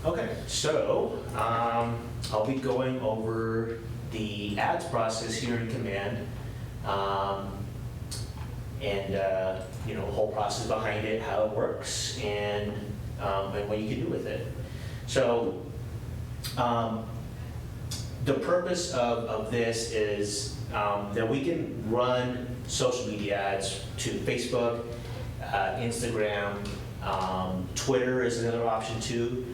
Okay, so I'll be going over the ads process here in Command, and the whole process behind it, how it works, and what you can do with it. So the purpose of this is that we can run social media ads to Facebook, Instagram, Twitter is another option too.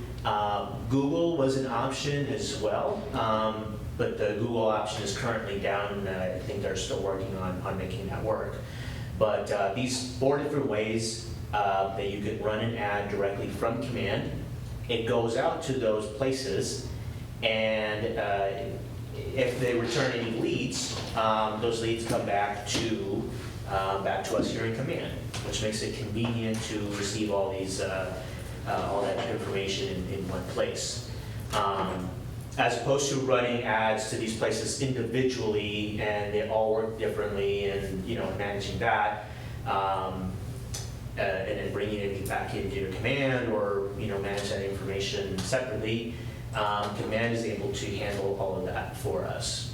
Google was an option as well, but the Google option is currently down. I think they're still working on making that work. But these 4 different ways that you could run an ad directly from Command. It goes out to those places, and if they return any leads, those leads come back to us here in Command, which makes it convenient to receive all these all that information in one place. As opposed to running ads to these places individually, and they all work differently, and managing that, and then bringing it back into your Command, or manage that information separately. Command is able to handle all of that for us.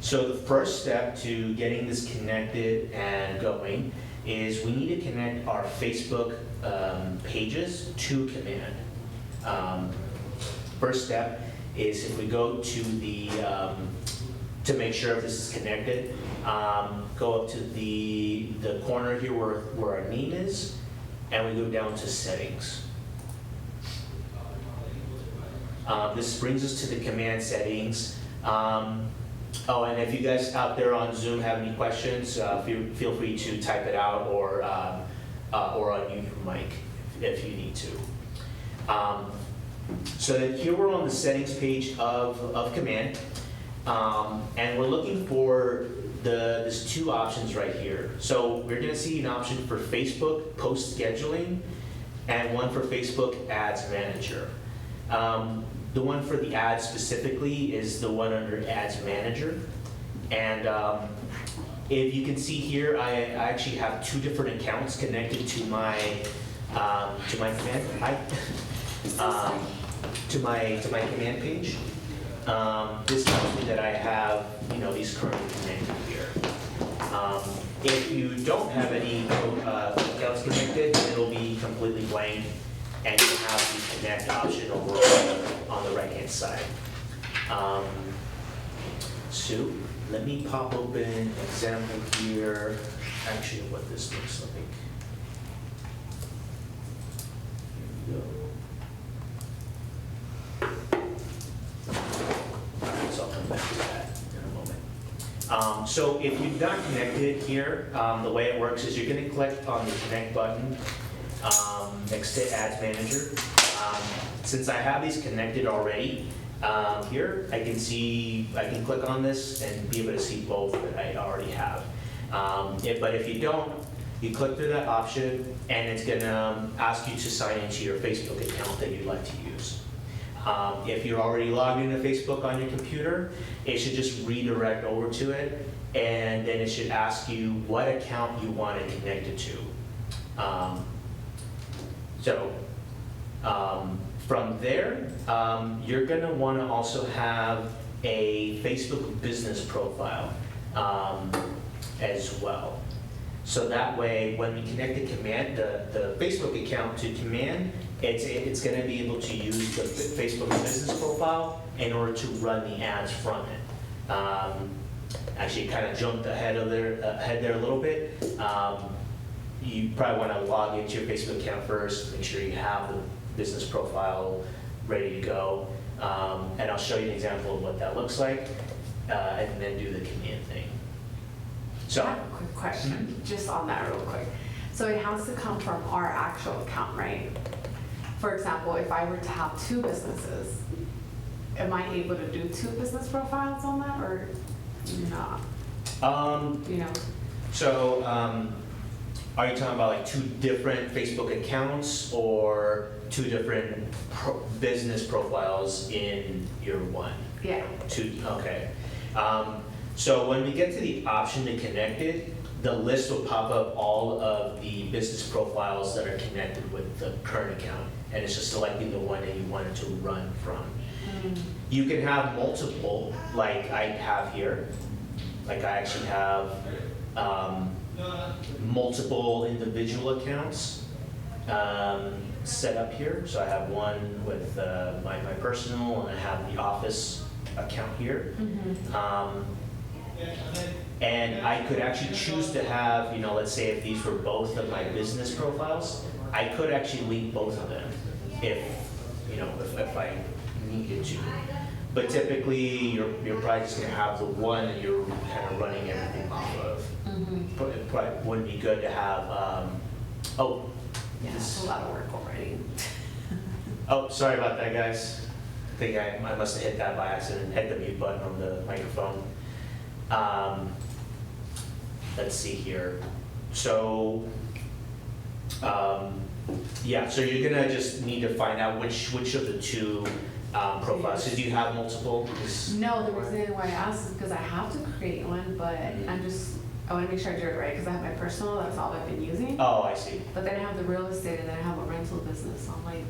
So the first step to getting this connected and going is we need to connect our Facebook pages to Command. First step is if we go to the, to make sure if this is connected, go up to the corner here where our name is, and we go down to settings. This brings us to the Command settings. Oh, and if you guys out there on Zoom have any questions, feel free to type it out or unmute your mic if you need to. So that here we're on the settings page of Command, and we're looking for there's 2 options right here. So we're going to see an option for Facebook post scheduling and one for Facebook Ads Manager. The one for the ads specifically is the one under Ads Manager. And if you can see here, I actually have 2 different accounts connected to my command, to my command page. This tells me that I have these currently connected here. If you don't have any accounts connected, it'll be completely blank, and you have the connect option over on the right hand side. So let me pop open an example here, actually what this looks like. Here we go. Alright, so I'll come back to that in a moment. So if you've not connected here, the way it works is you're going to click on the connect button next to Ads Manager. Since I have these connected already, here I can click on this and be able to see both that I already have. But if you don't, you click through that option, and it's going to ask you to sign into your Facebook account that you'd like to use. If you're already logged into Facebook on your computer, it should just redirect over to it, and then it should ask you what account you want it connected to. From there, you're going to want to also have a Facebook business profile as well. So that way, when we connect the command, the Facebook account to Command, it's going to be able to use the Facebook business profile in order to run the ads from it. Actually, kind of jumped ahead there a little bit. You probably want to log into your Facebook account first, make sure you have the business profile ready to go, and I'll show you an example of what that looks like, and then do the command thing. So, I have a quick question, just on that real quick. So it has to come from our actual account, right? For example, if I were to have 2 businesses, am I able to do 2 business profiles on that, or not? So, are you talking about like 2 different Facebook accounts, or 2 different business profiles in your one? Yeah. Okay. So when we get to the option to connect it, the list will pop up all of the business profiles that are connected with the current account, and it's just selecting the one that you wanted to run from. You can have multiple, like I have here. Like I actually have multiple individual accounts set up here. So I have one with my personal, and I have the office account here. And I could actually choose to have, let's say if these were both of my business profiles, I could actually link both of them if I needed to. But typically, you're probably just gonna have the one that you're kind of running everything off of. But it probably wouldn't be good to have, Yeah, it's a lot of work already. oh, sorry about that, guys. I think I must have hit that by accident, hit the mute button on the microphone. Let's see here. So, yeah, so you're gonna just need to find out which of the two profiles. So do you have multiple? No, the reason why I asked is because I have to create one, but I want to make sure I do it right because I have my personal, that's all I've been using. Oh, I see. But then I have the real estate and then I have a rental business. So I'm like,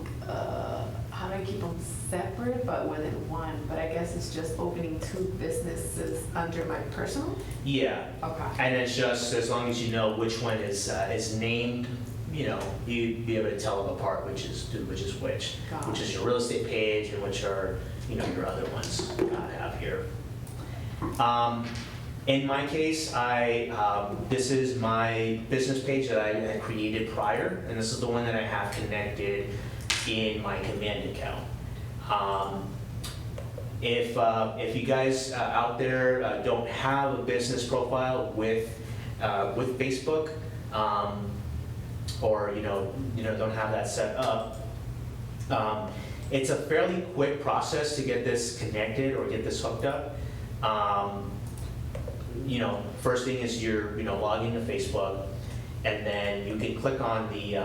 how do I keep them separate but within one? But I guess it's just opening two businesses under my personal? Yeah. Okay. And it's just, as long as you know which one is named, you'd be able to tell them apart which is which. Got Which it. is your real estate page and which are, your other ones I have here. In my case, this is my business page that I created prior, and this is the one that I have connected in my command account. If you guys out there don't have a business profile with Facebook, or don't have that set up, it's a fairly quick process to get this connected or get this hooked up. First thing is you're log into Facebook, and then you can click on the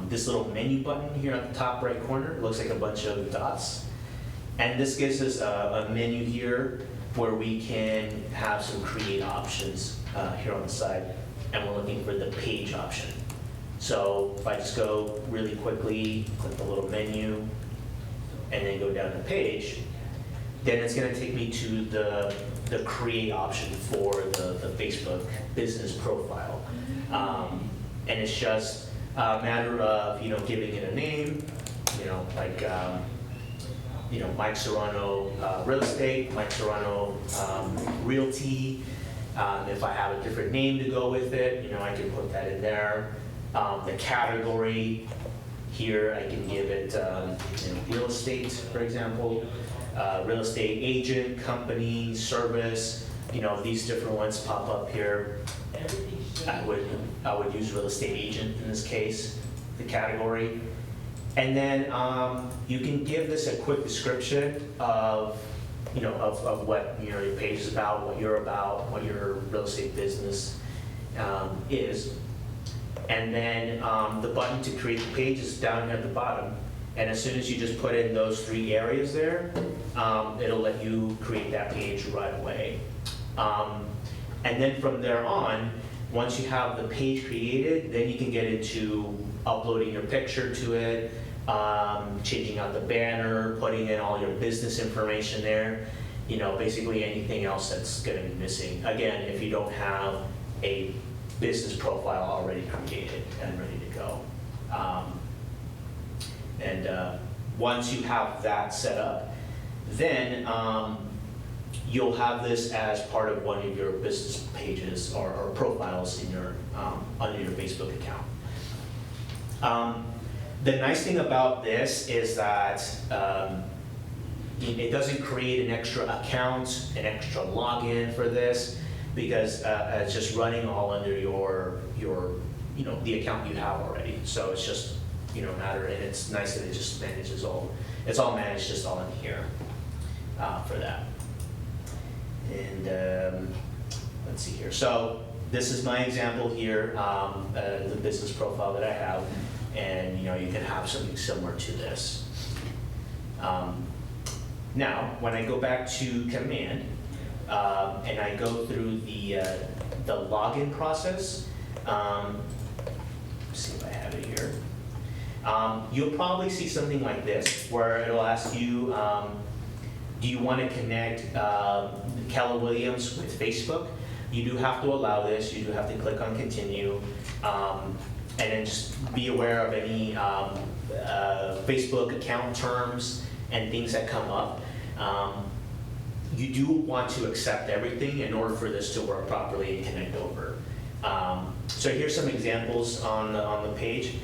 this little menu button here at the top right corner. It looks like a bunch of dots, and this gives us a menu here where we can have some create options here on the side, and we're looking for the page option. So if I just go really quickly, click the little menu, and then go down to page, then it's going to take me to the create option for the Facebook business profile. And it's just a matter of, giving it a name, like, Mike Serrano Real Estate, Mike Serrano Realty. If I have a different name to go with it, I can put that in there. The category here, I can give it, real estate, for example. Real estate agent, company, service, these different ones pop up here. I would use real estate agent in this case, the category. And then you can give this a quick description of what your page is about, what you're about, what your real estate business is. And then the button to create the page is down here at the bottom. And as soon as you just put in those 3 areas there, it'll let you create that page right away. And then from there on, once you have the page created, then you can get into uploading your picture to it, changing out the banner, putting in all your business information there, basically anything else that's going to be missing. Again, if you don't have a business profile already created and ready to go. Once you have that set up, then you'll have this as part of one of your business pages or profiles in your under your Facebook account. The nice thing about this is that it doesn't create an extra account, an extra login for this, because it's just running all under your the account you have already. So it's just matter, and it's nice that it just manages all. It's all managed just all in here for that. And let's see here. So this is my example here, the business profile that I have, and you can have something similar to this. Now, when I go back to command and I go through the the login process. Let's see if I have it here. You'll probably see something like this, where it'll ask you, do you want to connect Keller Williams with Facebook? You do have to allow this. You do have to click on continue. And then just be aware of any Facebook account terms and things that come up. You do want to accept everything in order for this to work properly and connect over. So here's some examples on the page.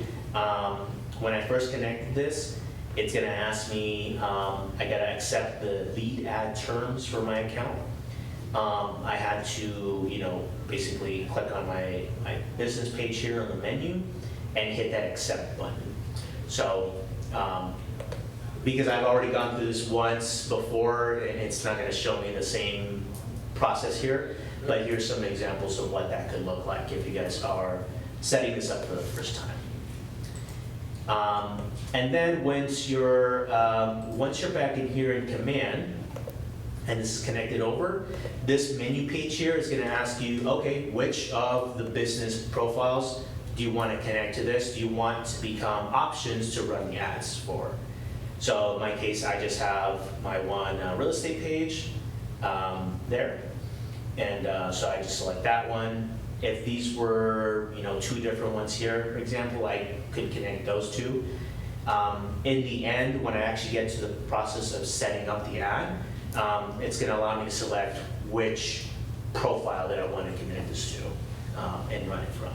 When I first connected this, it's going to ask me, I got to accept the lead ad terms for my account. I had to, basically click on my business page here on the menu and hit that accept button. So, because I've already gone through this once before, and it's not going to show me the same process here, but here's some examples of what that could look like if you guys are setting this up for the first time. And then once you're back in here in command, and this is connected over, this menu page here is going to ask you, okay, which of the business profiles do you want to connect to this? Do you want to become options to run the ads for? So in my case, I just have my one real estate page there. And so I just select that one. If these were, two different ones here, for example, I could connect those two. In the end, when I actually get to the process of setting up the ad, it's going to allow me to select which profile that I want to connect this to and run it from.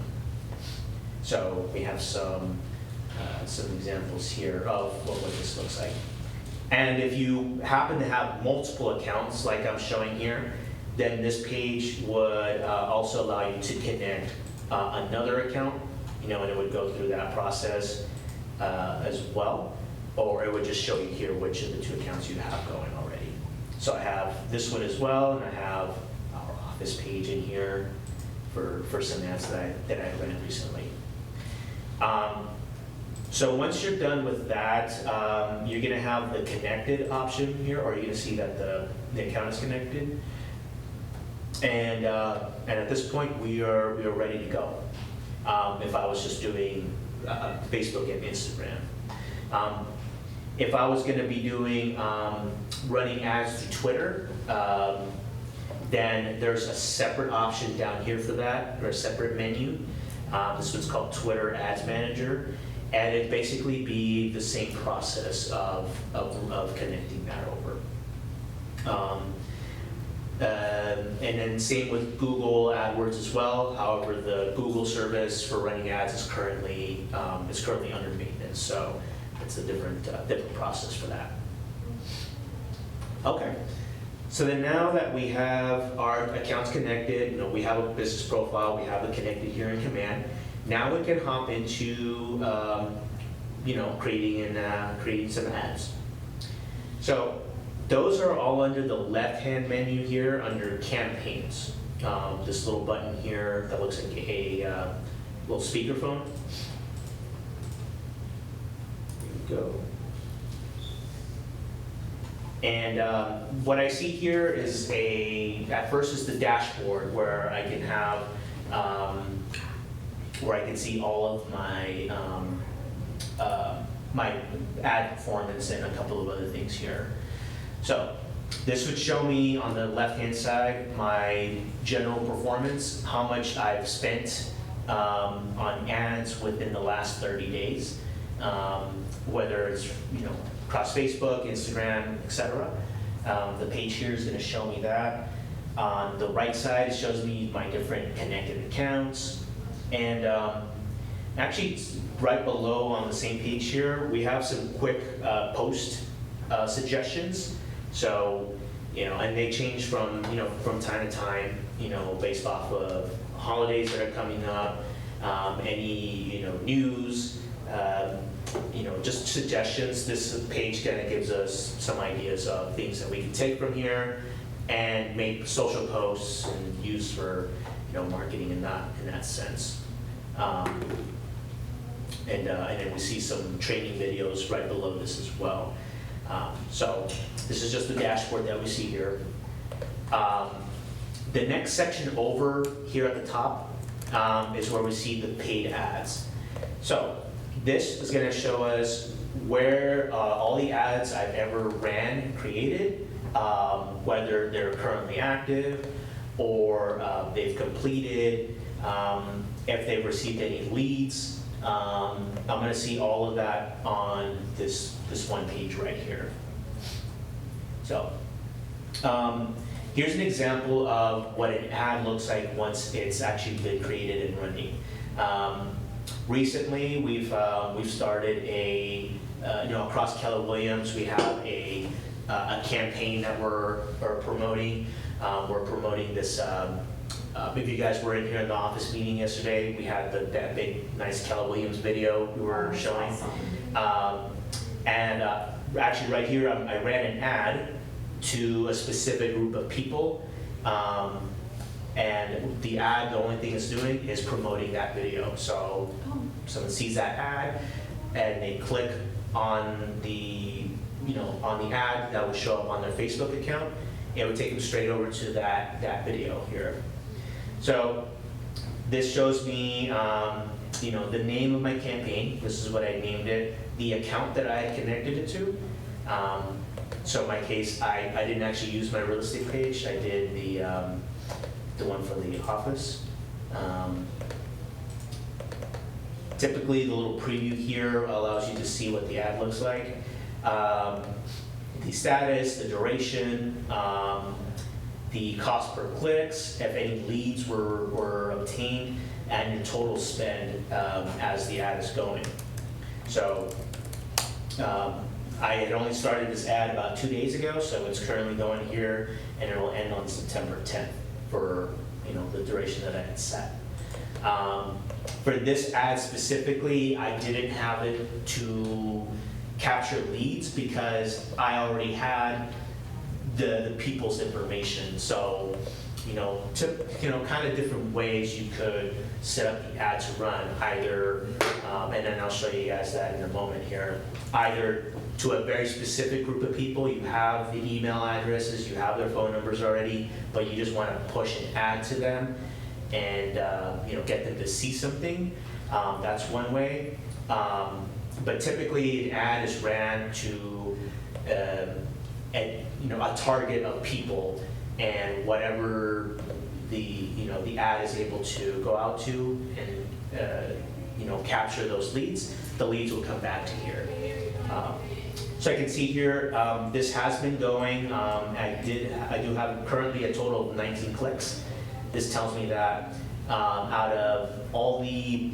So we have some examples here of what this looks like. And if you happen to have multiple accounts like I'm showing here, then this page would also allow you to connect another account, and it would go through that process as well, or it would just show you here which of the two accounts you have going already. So I have this one as well, and I have our office page in here for some ads that I've ran recently. So once you're done with that, you're going to have the connected option here, or you're going to see that the account is connected. And at this point, we are ready to go. If I was just doing Facebook and Instagram. If I was going to be doing running ads through Twitter, then there's a separate option down here for that, or a separate menu. This one's called Twitter Ads Manager, and it'd basically be the same process of connecting that over. And then same with Google AdWords as well. However, the Google service for running ads is currently under maintenance, so it's a different process for that. Okay. So then now that we have our accounts connected, we have a business profile, we have it connected here in command. Now we can hop into creating some ads. So those are all under the left-hand menu here under campaigns. This little button here that looks like a little speakerphone. There we go. And what I see here is at first is the dashboard where I can have, where I can see all of my my ad performance and a couple of other things here. So this would show me on the left-hand side my general performance, how much I've spent on ads within the last 30 days, whether it's across Facebook, Instagram, etc. The page here is going to show me that. On the right side, it shows me my different connected accounts, and actually right below on the same page here, we have some quick post suggestions. So, and they change from time to time, based off of holidays that are coming up, any, news, just suggestions. This page kind of gives us some ideas of things that we can take from here and make social posts and use for, marketing in that sense. And then we see some training videos right below this as well. So this is just the dashboard that we see here. The next section over here at the top is where we see the paid ads. So this is going to show us where all the ads I've ever ran, created, whether they're currently active or they've completed, if they've received any leads. I'm going to see all of that on this one page right here. So here's an example of what an ad looks like once it's actually been created and running. Recently, we've started a across Keller Williams, we have a campaign that we're promoting. We're promoting this. If you guys were in here in the office meeting yesterday, we had that big, nice Keller Williams video we were showing. Awesome. Actually, right here, I ran an ad to a specific group of people. And the ad, the only thing it's doing is promoting that video. So someone sees that ad and they click on the ad that would show up on their Facebook account. It would take them straight over to that video here. So this shows me the name of my campaign. This is what I named it. The account that I had connected it to. So in my case, I didn't actually use my real estate page. I did the one for the office. Typically, the little preview here allows you to see what the ad looks like. The status, the duration, the cost per clicks, if any leads were obtained, and the total spend as the ad is going. So I had only started this ad about 2 days ago, so it's currently going here, and it will end on September 10th for the duration that I had set. For this ad specifically, I didn't have it to capture leads because I already had the people's information. So, kind of different ways you could set up the ad to run. Either, and then I'll show you guys that in a moment here. Either to a very specific group of people, you have the email addresses, you have their phone numbers already, but you just want to push an ad to them and get them to see something. That's one way. But typically, an ad is ran to a target of people, and whatever the ad is able to go out to and capture those leads, the leads will come back to here. So I can see here, this has been going. I do have currently a total of 19 clicks. This tells me that out of all the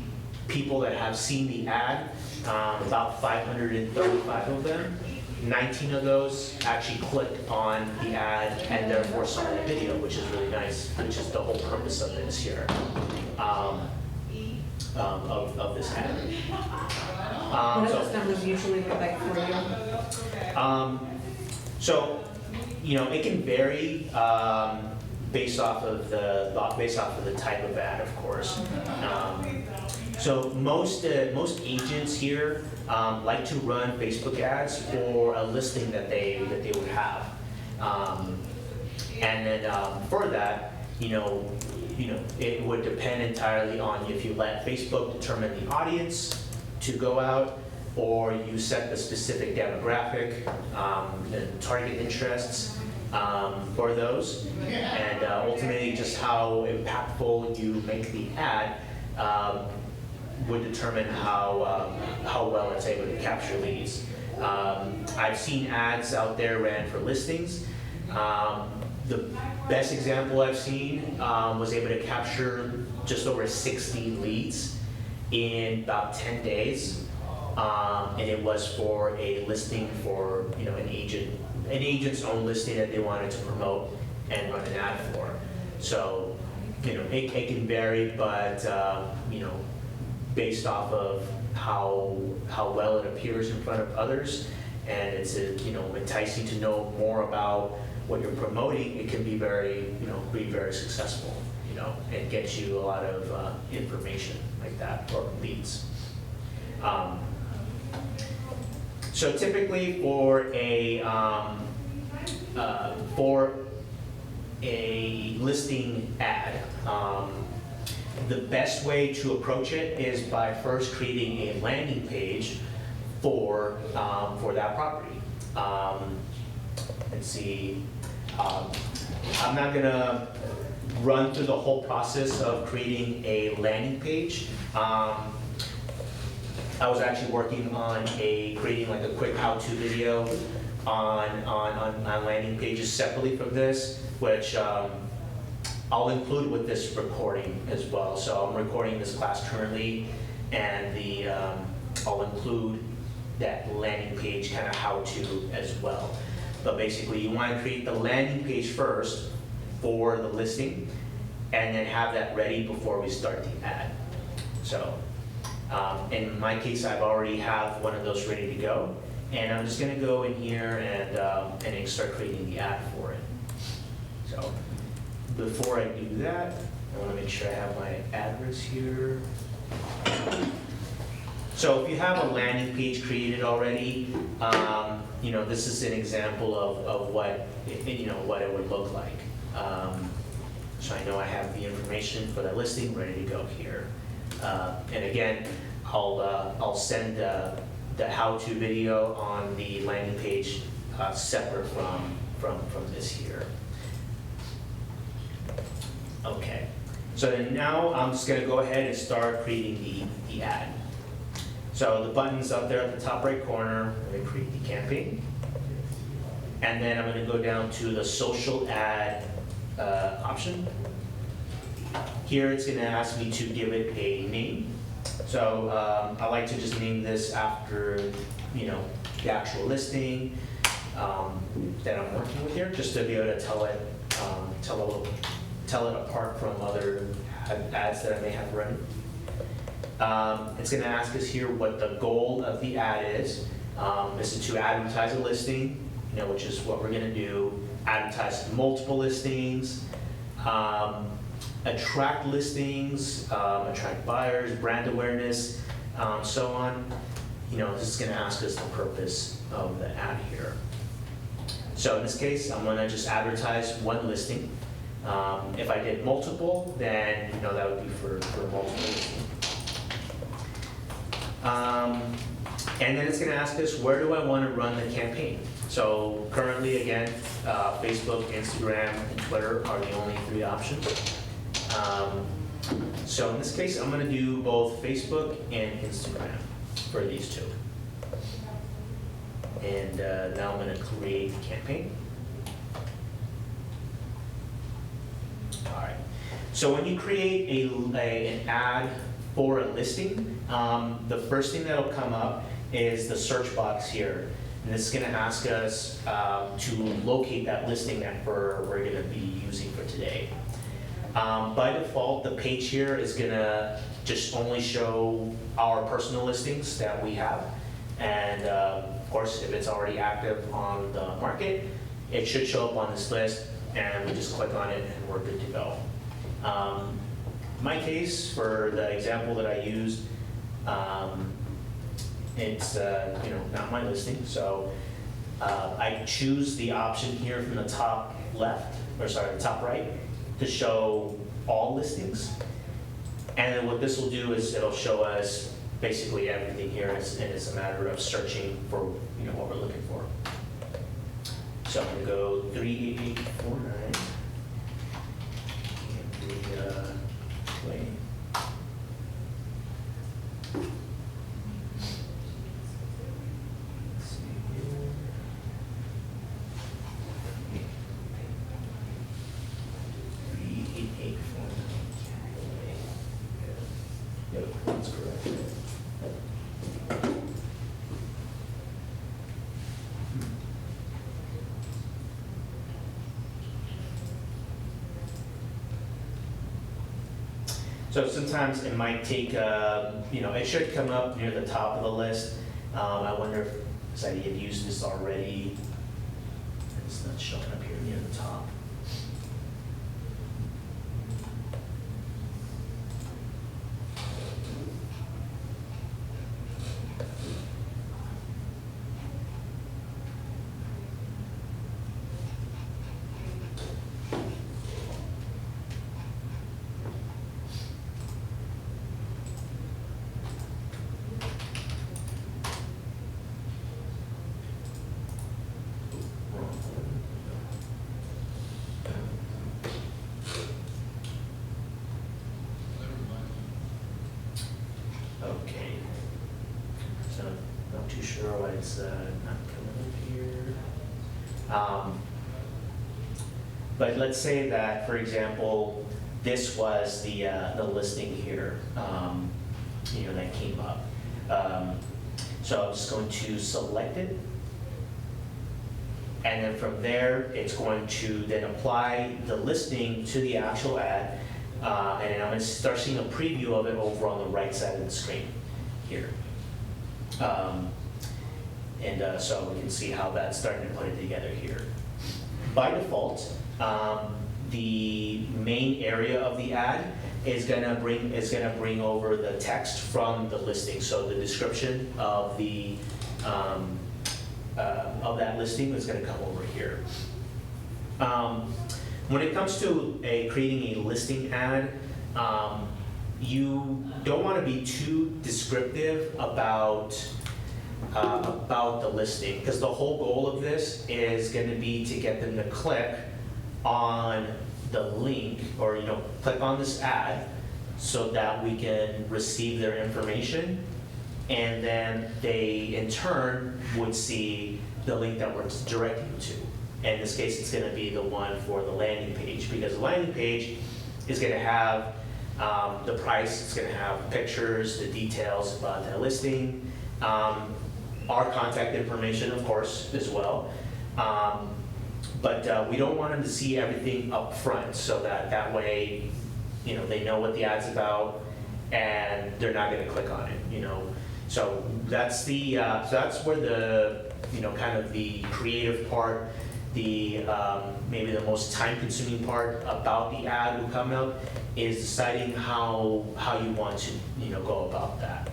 people that have seen the ad, about 535 of them, 19 of those actually clicked on the ad and therefore saw the video, which is really nice, which is the whole purpose of this here, of this ad. What do those numbers usually look like for you? So, it can vary based off of the type of ad, of course. So most agents here like to run Facebook ads for a listing that they would have, and then for that, it would depend entirely on if you let Facebook determine the audience to go out, or you set the specific demographic and target interests for those, and ultimately just how impactful you make the ad would determine how well it's able to capture leads. I've seen ads out there ran for listings. The best example I've seen was able to capture just over 60 leads in about 10 days. And it was for a listing for an agent's own listing that they wanted to promote and run an ad for. So it can vary, but based off of how well it appears in front of others, and it's enticing to know more about what you're promoting, it can be very successful, and get you a lot of information like that, or leads. So typically for a listing ad. The best way to approach it is by first creating a landing page for that property. Let's see, I'm not gonna run through the whole process of creating a landing page. I was actually working on creating like a quick how-to video on landing pages separately from this, which I'll include with this recording as well. So I'm recording this class currently, and I'll include that landing page kind of how-to as well. But basically, you want to create the landing page first for the listing, and then have that ready before we start the ad. So in my case, I've already have one of those ready to go, and I'm just going to go in here and start creating the ad for it. So before I do that, I want to make sure I have my address here. So if you have a landing page created already, this is an example of what what it would look like. So I know I have the information for the listing ready to go here. And again, I'll send the how-to video on the landing page separate from this here. Okay, so then now I'm just going to go ahead and start creating the ad. So the button's up there at the top right corner. I'm going to create the campaign. And then I'm going to go down to the social ad option. Here it's going to ask me to give it a name. So I like to just name this after the actual listing that I'm working with here, just to be able to tell it apart from other ads that I may have running. It's going to ask us here what the goal of the ad is. This is to advertise a listing, which is what we're going to do. Advertise multiple listings, attract listings, attract buyers, brand awareness, so on. This is going to ask us the purpose of the ad here. So in this case, I'm going to just advertise one listing. If I did multiple, then that would be for multiple listings. And then it's going to ask us, where do I want to run the campaign? So currently, again, Facebook, Instagram, and Twitter are the only 3 options. So in this case, I'm going to do both Facebook and Instagram for these 2. And now I'm going to create the campaign. All right. So when you create an ad for a listing, the first thing that'll come up is the search box here. And this is going to ask us to locate that listing that we're going to be using for today. By default, the page here is going to just only show our personal listings that we have. And of course, if it's already active on the market, it should show up on this list, and we just click on it and we're good to go. In my case, for the example that I used, it's not my listing, so I choose the option here from the top left, or sorry, the top right, to show all listings. And then what this will do is it'll show us basically everything here, and it's a matter of searching for what we're looking for. So I'm going to go 38849. Wait. Yep, that's correct. So sometimes it might take, it should come up near the top of the list. I wonder if I had used this already. It's not showing up here near the top. not too sure why it's not coming up here. But let's say that, for example, this was the listing here, that came up. So I'm just going to select it. And then from there, it's going to then apply the listing to the actual ad. And then I'm going to start seeing a preview of it over on the right side of the screen here. So we can see how that's starting to put it together here. By default, the main area of the ad is gonna bring over the text from the listing. So the description of that listing is gonna come over here. When it comes to creating a listing ad, you don't want to be too descriptive about the listing, because the whole goal of this is going to be to get them to click on the link, or click on this ad, so that we can receive their information, and then they in turn would see the link that we're directing them to. In this case, it's going to be the one for the landing page, because the landing page is going to have the price, it's going to have pictures, the details about the listing, our contact information, of course, as well. But we don't want them to see everything up front, so that way, they know what the ad's about, and they're not going to click on it. So that's that's where the kind of the creative part, the maybe the most time-consuming part about the ad will come out, is deciding how you want to go about that.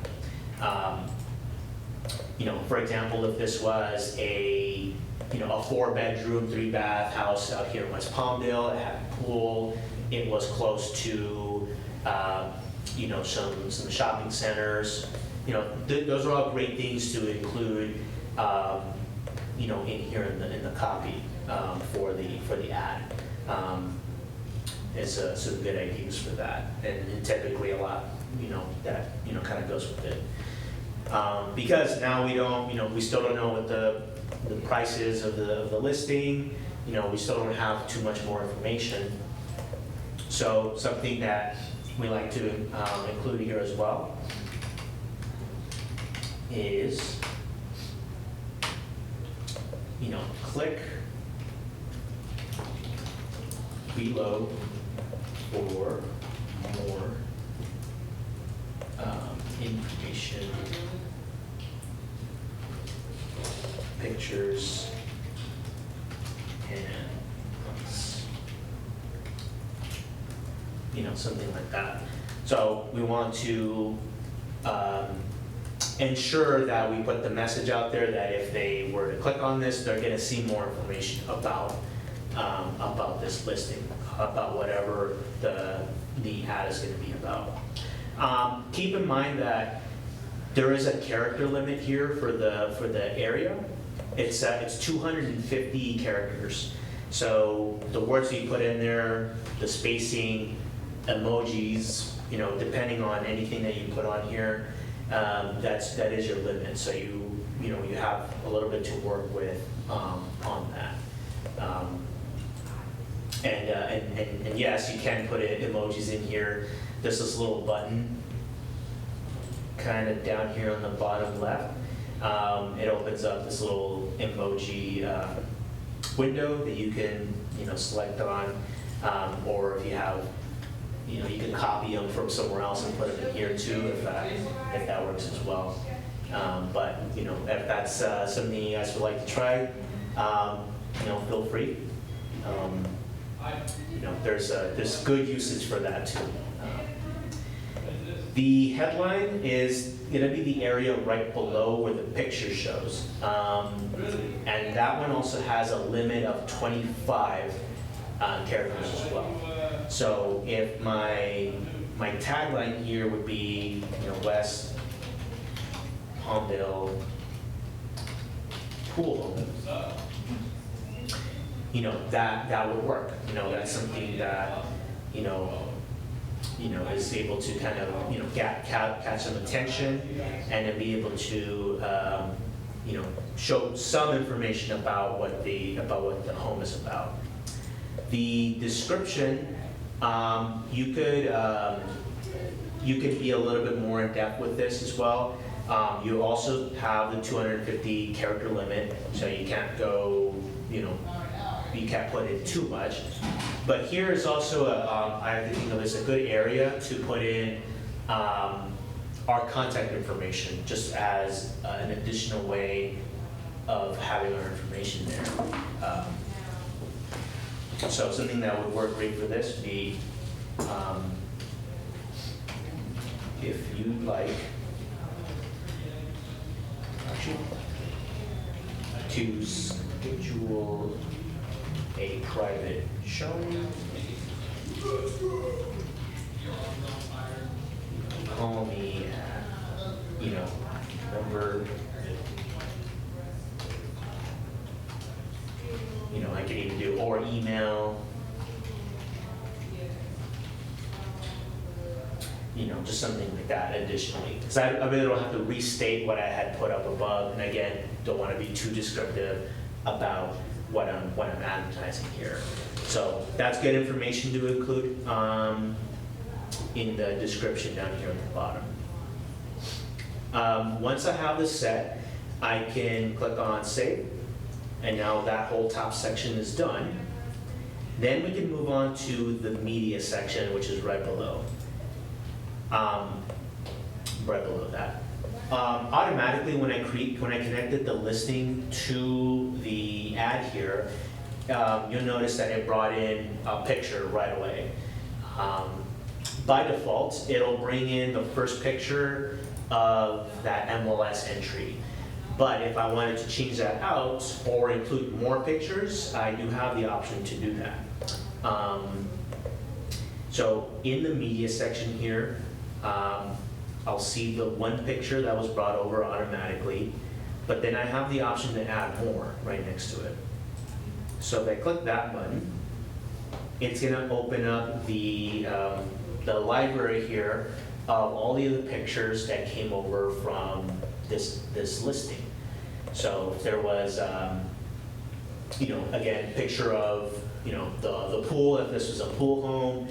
For example, if this was a 4-bedroom, 3-bath house out here in West Palmdale, it had a pool, it was close to some shopping centers. Those are all great things to include in here in the copy for the ad. It's some good ideas for that, and typically a lot that kind of goes with it. Because now we still don't know what the price is of the listing. We still don't have too much more information. So something that we like to include here as well is click below for more information, pictures, and something like that. So we want to ensure that we put the message out there that if they were to click on this, they're going to see more information about this listing, about whatever the ad is going to be about. Keep in mind that there is a character limit here for the area. It's 250 characters. So the words that you put in there, the spacing, emojis, depending on anything that you put on here, that is your limit. So you have a little bit to work with on that. And yes, you can put emojis in here. There's this little button kind of down here on the bottom left. It opens up this little emoji window that you can select on, or if you have, you can copy them from somewhere else and put them in here too, if that works as well. But if that's something you guys would like to try, feel free. There's good usage for that too. The headline is going to be the area right below where the picture shows. And that one also has a limit of 25 characters as well. So if my tagline here would be, West Palmdale pool, that would work. That's something that, is able to kind of, catch some attention and then be able to, show some information about what the home is about. The description, you could be a little bit more in depth with this as well. You also have the 250 character limit, so you can't go, you can't put in too much. But here is also I have to think of as a good area to put in our contact information, just as an additional way of having our information there. So something that would work great for this would be, if you'd like, actually, to schedule a private showing, call me at, number, I could even do, or email, just something like that additionally. Because I really don't have to restate what I had put up above, and again, don't want to be too descriptive about what I'm advertising here. So that's good information to include in the description down here at the bottom. Once I have this set, I can click on Save, and now that whole top section is done. Then we can move on to the media section, which is right below. Right below that. Automatically, when I connected the listing to the ad here, you'll notice that it brought in a picture right away. By default, it'll bring in the first picture of that MLS entry. But if I wanted to change that out or include more pictures, I do have the option to do that. So in the media section here, I'll see the one picture that was brought over automatically, but then I have the option to add more right next to it. So if I click that button, it's gonna open up the library here of all the other pictures that came over from this listing. So if there was, again, picture of, the pool, if this was a pool home,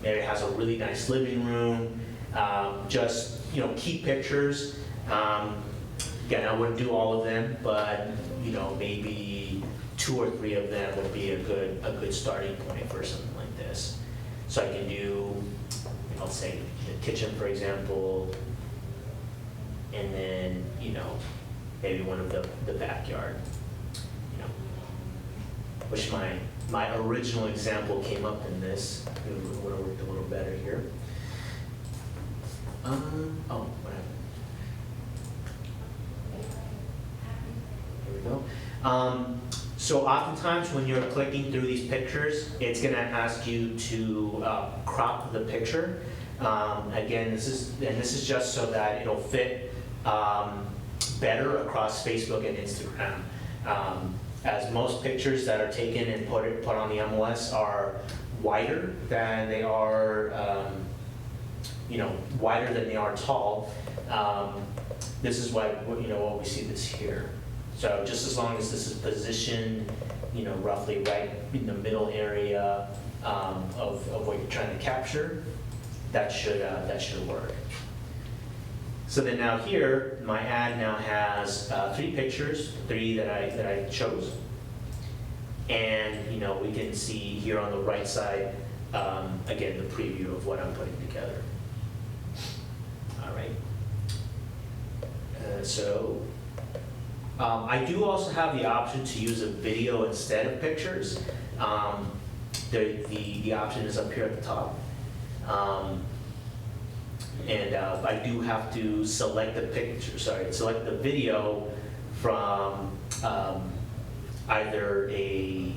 maybe it has a really nice living room, just, key pictures. Again, I wouldn't do all of them, but, maybe 2 or 3 of them would be a good starting point for something like this. So I can do, let's say, the kitchen, for example, and then, maybe one of the backyard, which my original example came up in this. It would have worked a little better here. What happened? Here we go. So oftentimes when you're clicking through these pictures, it's going to ask you to crop the picture. Again, this is just so that it'll fit better across Facebook and Instagram. As most pictures that are taken and put on the MLS are wider than they are, wider than they are tall. This is why what we see this here. So just as long as this is positioned, roughly right in the middle area of what you're trying to capture, that should work. So then now here, my ad now has 3 pictures, 3 that I chose, and we can see here on the right side again the preview of what I'm putting together. All right. I do also have the option to use a video instead of pictures. The option is up here at the top. And I do have to select the video from either a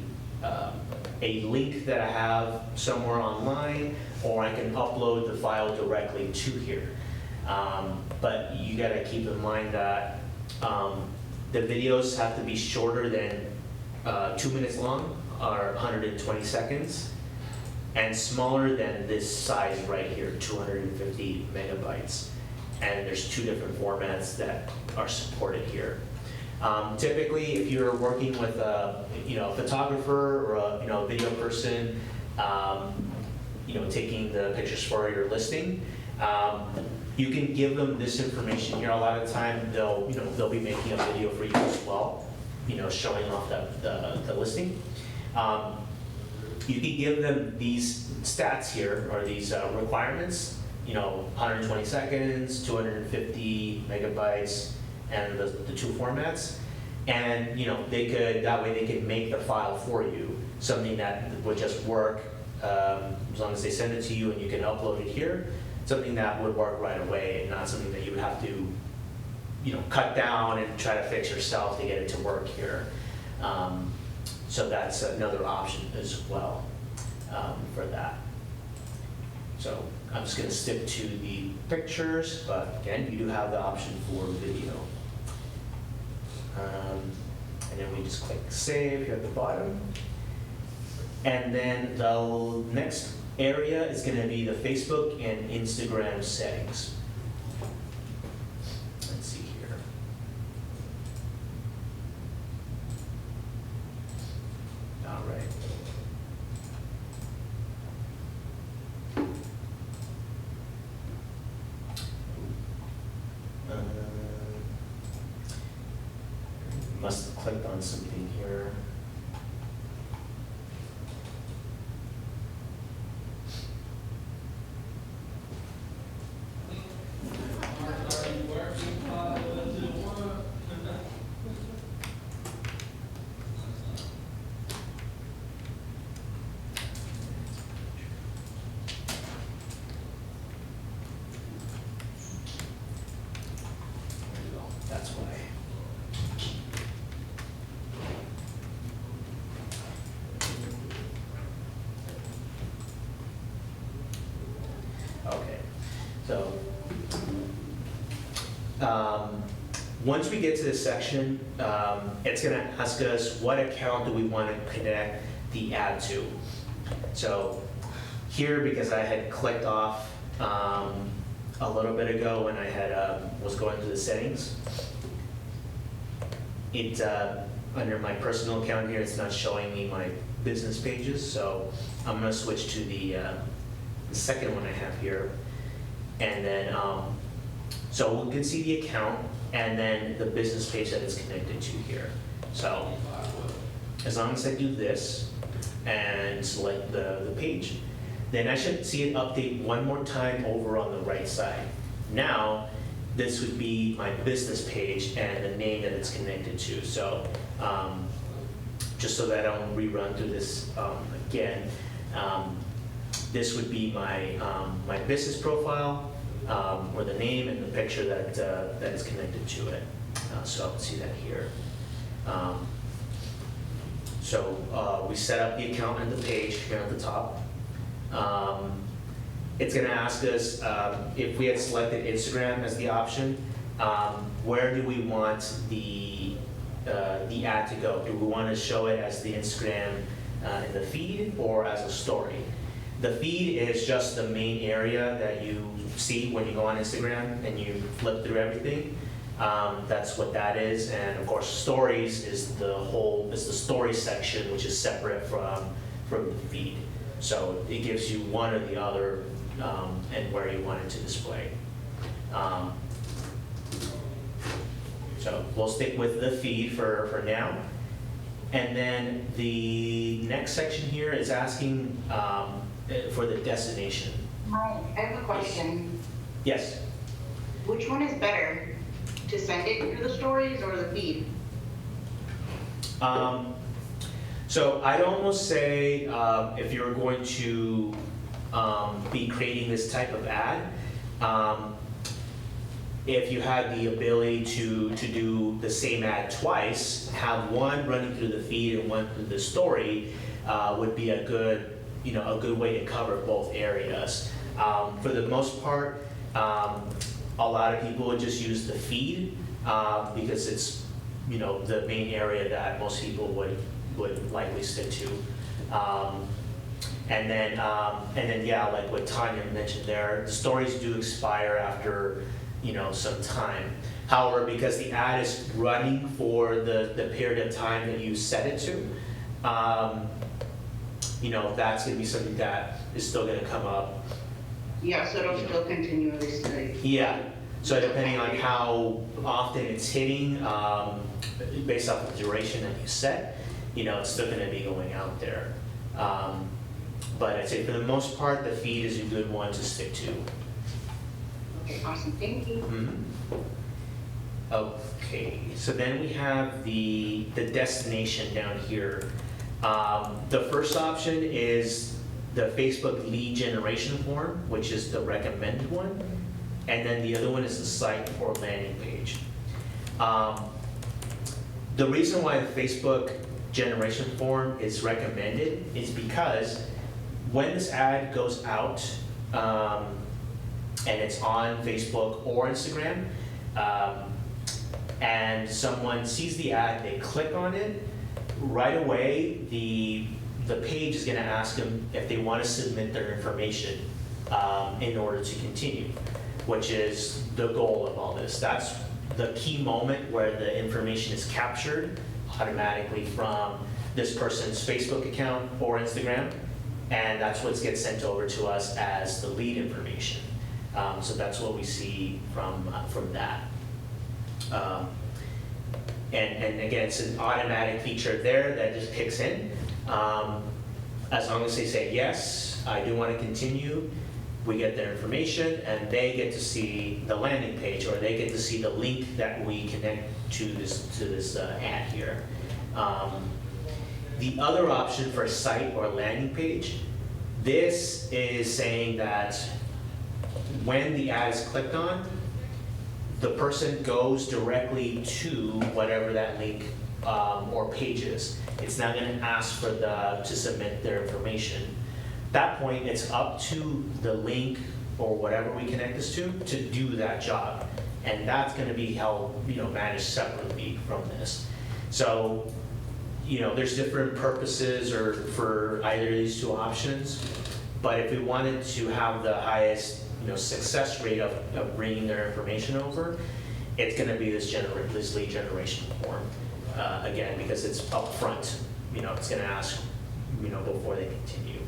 link that I have somewhere online, or I can upload the file directly to here. But you gotta keep in mind that the videos have to be shorter than 2 minutes long, or 120 seconds. and smaller than this size right here, 250 megabytes. And there's two different formats that are supported here. Typically, if you're working with a photographer or a video person, taking the pictures for your listing, you can give them this information here. A lot of time they'll be making a video for you as well, showing off the listing. You can give them these stats here, or these requirements, 120 seconds, 250 megabytes, and the two formats. And that way they could make the file for you, something that would just work as long as they send it to you and you can upload it here, something that would work right away, and not something that you would have to cut down and try to fix yourself to get it to work here. So that's another option as well for that. So I'm just going to stick to the pictures, but again, you do have the option for video. And then we just click save here at the bottom. And then the next area is going to be the Facebook and Instagram settings. Let's see here. All right. Must have clicked on something here. That's why. Okay, so once we get to this section, it's going to ask us what account do we want to connect the ad to. So here, because I had clicked off a little bit ago when I had was going through the settings, it under my personal account here, it's not showing me my business pages. So I'm going to switch to the second one I have here, and then so we can see the account and then the business page that it's connected to here. So as long as I do this and select the page, then I should see it update one more time over on the right side. Now this would be my business page and the name that it's connected to. So just so that I don't rerun through this again, this would be my my business profile, or the name and the picture that is connected to it. So I can see that here. So we set up the account and the page here at the top. It's going to ask us if we had selected Instagram as the option, where do we want the ad to go? Do we want to show it as the Instagram in the feed or as a story? The feed is just the main area that you see when you go on Instagram and you flip through everything. That's what that is, and of course, stories is the story section, which is separate from the feed. So it gives you one or the other, and where you want it to display. So we'll stick with the feed for now. And then the next section here is asking for the destination. Mike, I have a question. Yes. Which one is better, to send it through the stories or the feed? So I'd almost say if you're going to be creating this type of ad, if you had the ability to do the same ad twice, have one running through the feed and one through the story, would be a good way to cover both areas. For the most part, a lot of people would just use the feed because it's the main area that most people would likely stick to. And then, yeah, like what Tanya mentioned there, stories do expire after, some time. However, because the ad is running for the period of time that you set it to, that's gonna be something that is still gonna come up. Yeah, so it'll still continually stay. Yeah, so depending on how often it's hitting, based off the duration that you set, it's still gonna be going out there. But I'd say for the most part, the feed is a good one to stick to. Okay, awesome, thank you. Mhm. Okay, so then we have the destination down here. The first option is the Facebook lead generation form, which is the recommended one. And then the other one is the site or landing page. The reason why the Facebook generation form is recommended is because when this ad goes out, and it's on Facebook or Instagram, and someone sees the ad, they click on it, right away, the page is gonna ask them if they wanna submit their information in order to continue, which is the goal of all this. That's the key moment where the information is captured automatically from this person's Facebook account or Instagram, and that's what gets sent over to us as the lead information. So that's what we see from that. And again, it's an automatic feature there that just kicks in. As long as they say, yes, I do want to continue, we get their information and they get to see the landing page, or they get to see the link that we connect to this ad here. The other option for site or landing page, this is saying that when the ad is clicked on, the person goes directly to whatever that link or page is. It's not going to ask for to submit their information. At that point, it's up to the link or whatever we connect this to do that job, and that's going to be held, managed separately from this. So, there's different purposes or for either of these two options, but if we wanted to have the highest success rate of bringing their information over, it's going to be this lead generation form, again, because it's upfront. It's going to ask, before they continue,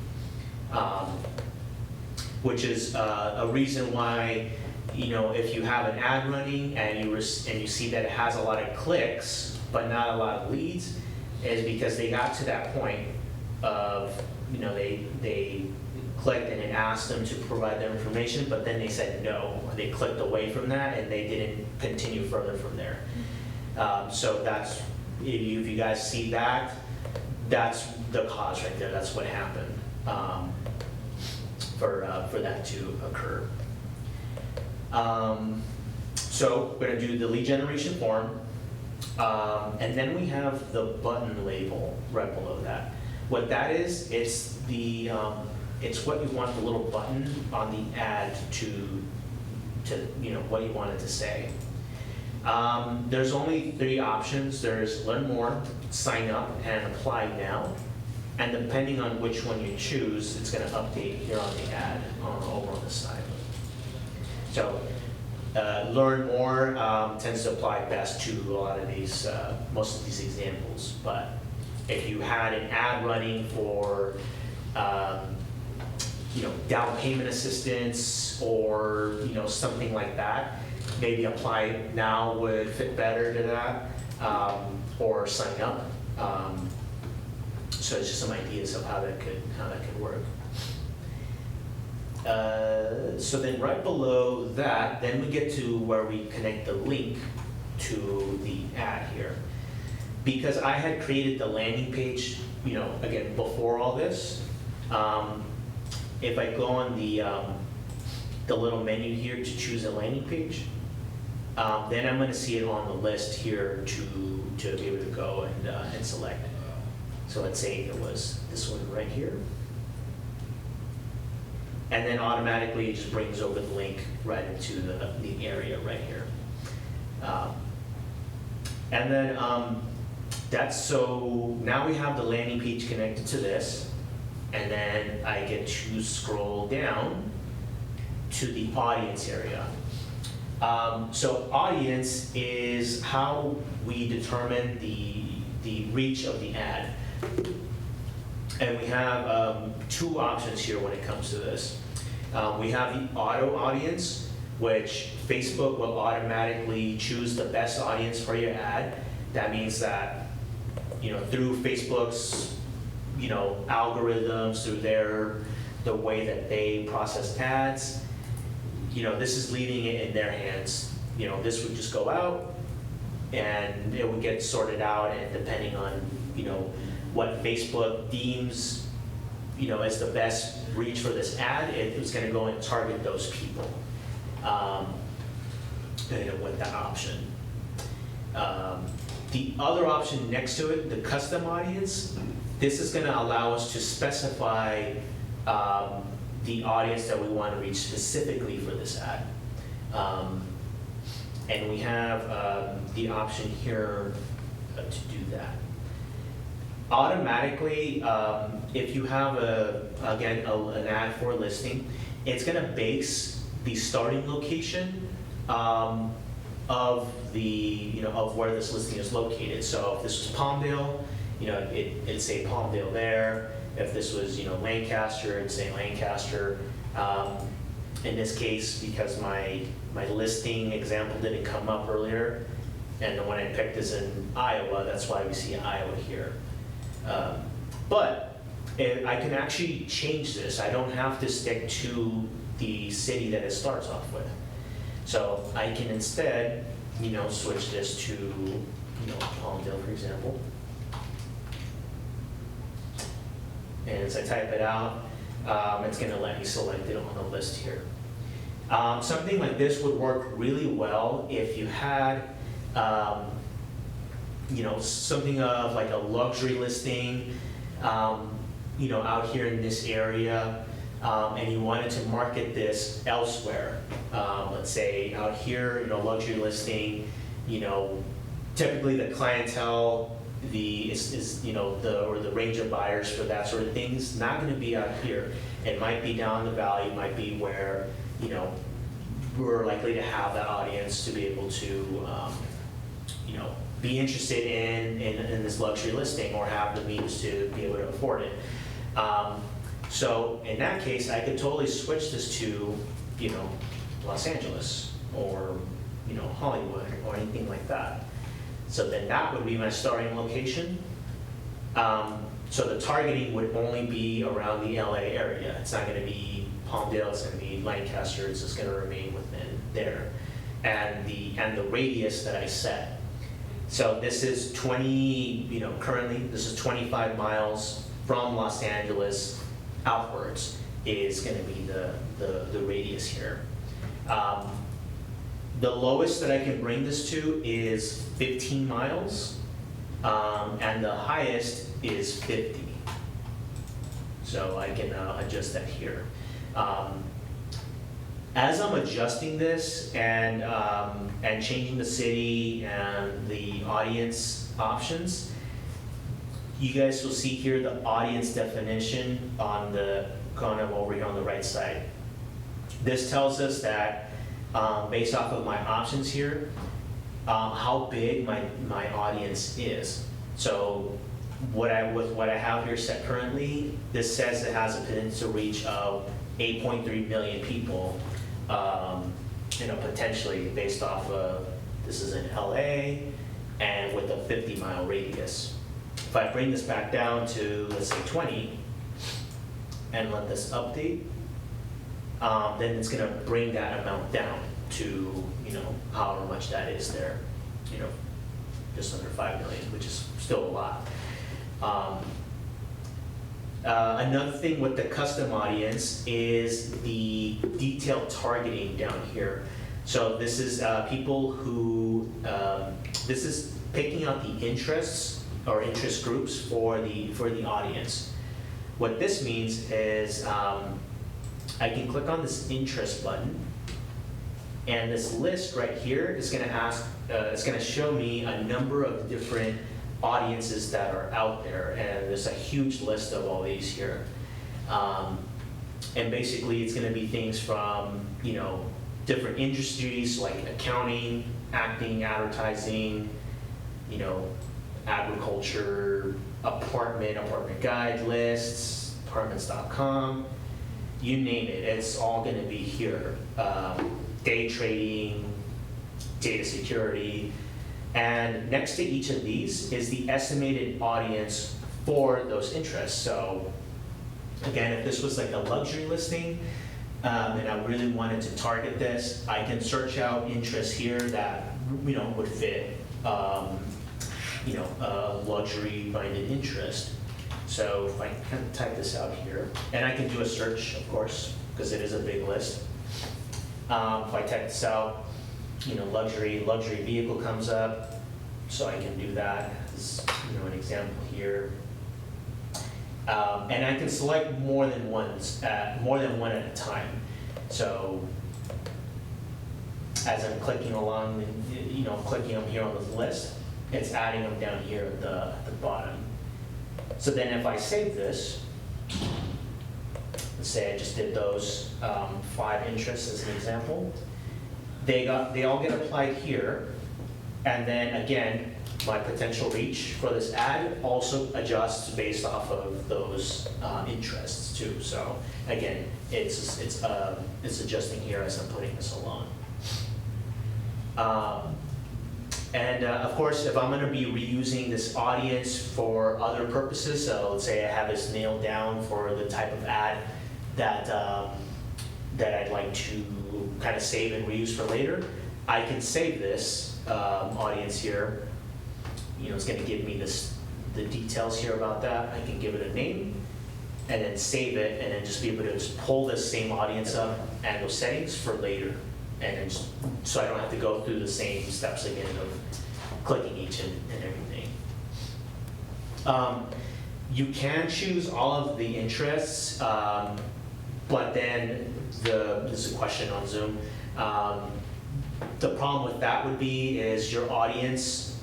which is a reason why, if you have an ad running and you see that it has a lot of clicks but not a lot of leads, is because they got to that point of, they clicked and it asked them to provide their information, but then they said no. They clicked away from that and they didn't continue further from there. So that's, if you guys see that, that's the cause right there. That's what happened for that to occur. So we're going to do the lead generation form, and then we have the button label right below that. What that is, it's the it's what you want the little button on the ad to what you want it to say. There's only 3 options. There's learn more, sign up, and apply now. And depending on which one you choose, it's going to update here on the ad over on the side. So learn more tends to apply best to a lot of these, most of these examples. But if you had an ad running for down payment assistance or something like that, maybe apply now would fit better to that, or sign up. So it's just some ideas of how that could work. So then right below that, then we get to where we connect the link to the ad here. Because I had created the landing page, again, before all this, if I go on the little menu here to choose a landing page, then I'm going to see it on the list here to be able to go and select. So let's say it was this one right here. And then automatically it just brings over the link right into the area right here. And then so now we have the landing page connected to this. and then I get to scroll down to the audience area. So audience is how we determine the reach of the ad. And we have two options here when it comes to this. We have the auto audience, which Facebook will automatically choose the best audience for your ad. That means that, through Facebook's, algorithms, through the way that they process ads, this is leaving it in their hands. This would just go out and it would get sorted out, and depending on, what Facebook deems, as the best reach for this ad, it's gonna go and target those people, with that option. The other option next to it, the custom audience, this is gonna allow us to specify the audience that we want to reach specifically for this ad. And we have the option here to do that. Automatically, if you have an ad for a listing, it's going to base the starting location of where this listing is located. So if this was Palmdale, it'd say Palmdale there. If this was, Lancaster, it'd say Lancaster. In this case, because my listing example didn't come up earlier, and the one I picked is in Iowa, that's why we see Iowa here. But I can actually change this. I don't have to stick to the city that it starts off with. So I can instead, switch this to, Palmdale, for example. And as I type it out, it's going to let me select it on the list here. Something like this would work really well if you had, something of like a luxury listing, out here in this area, and you wanted to market this elsewhere. Let's say out here, luxury listing, typically the clientele, the range of buyers for that sort of thing is not going to be out here. It might be down the valley, might be where we're likely to have that audience to be able to be interested in this luxury listing, or have the means to be able to afford it. So in that case, I could totally switch this to Los Angeles or Hollywood or anything like that. So then that would be my starting location. So the targeting would only be around the LA area. It's not going to be Palmdale, it's going to be Lancaster, it's just going to remain within there. And the radius that I set. So this is currently this is 25 miles from Los Angeles outwards is going to be the radius here. The lowest that I can bring this to is 15 miles, and the highest is 50. So I can adjust that here. As I'm adjusting this and changing the city and the audience options, you guys will see here the audience definition on the kind of over here on the right side. This tells us that based off of my options here, how big my audience is. So what I have here set currently, this says it has a potential reach of 8.3 million people, potentially based off of, this is in LA, and with a 50-mile radius. If I bring this back down to, let's say 20, and let this update, then it's gonna bring that amount down to, however much that is there, just under 5 million, which is still a lot. Another thing with the custom audience is the detailed targeting down here. So this is people who, this is picking out the interests or interest groups for the audience. What this means is I can click on this interest button, and this list right here is going to ask, it's going to show me a number of different audiences that are out there, and there's a huge list of all these here. And basically, it's gonna be things from, different industries like accounting, acting, advertising, agriculture, apartment guide lists, apartments.com, you name it, it's all gonna be here. Day trading, data security, and next to each of these is the estimated audience for those interests. So again, if this was like a luxury listing, and I really wanted to target this, I can search out interests here that, would fit, a luxury-minded interest. So if I kind of type this out here, and I can do a search, of course, because it is a big list. If I type this out, luxury vehicle comes up, so I can do that as, an example here. And I can select more than one at a time. So as I'm clicking along, clicking them here on the list, it's adding them down here at the bottom. So then if I save this, let's say I just did those 5 interests as an example, they all get applied here, and then again, my potential reach for this ad also adjusts based off of those interests too. So again, it's adjusting here as I'm putting this along. And of course, if I'm going to be reusing this audience for other purposes, so let's say I have this nailed down for the type of ad that I'd like to kind of save and reuse for later, I can save this audience here. It's going to give me the details here about that. I can give it a name and then save it, and then just be able to just pull this same audience up and those settings for later. And then so I don't have to go through the same steps again of clicking each and everything. You can choose all of the interests, but then this is a question on Zoom. The problem with that would be is your audience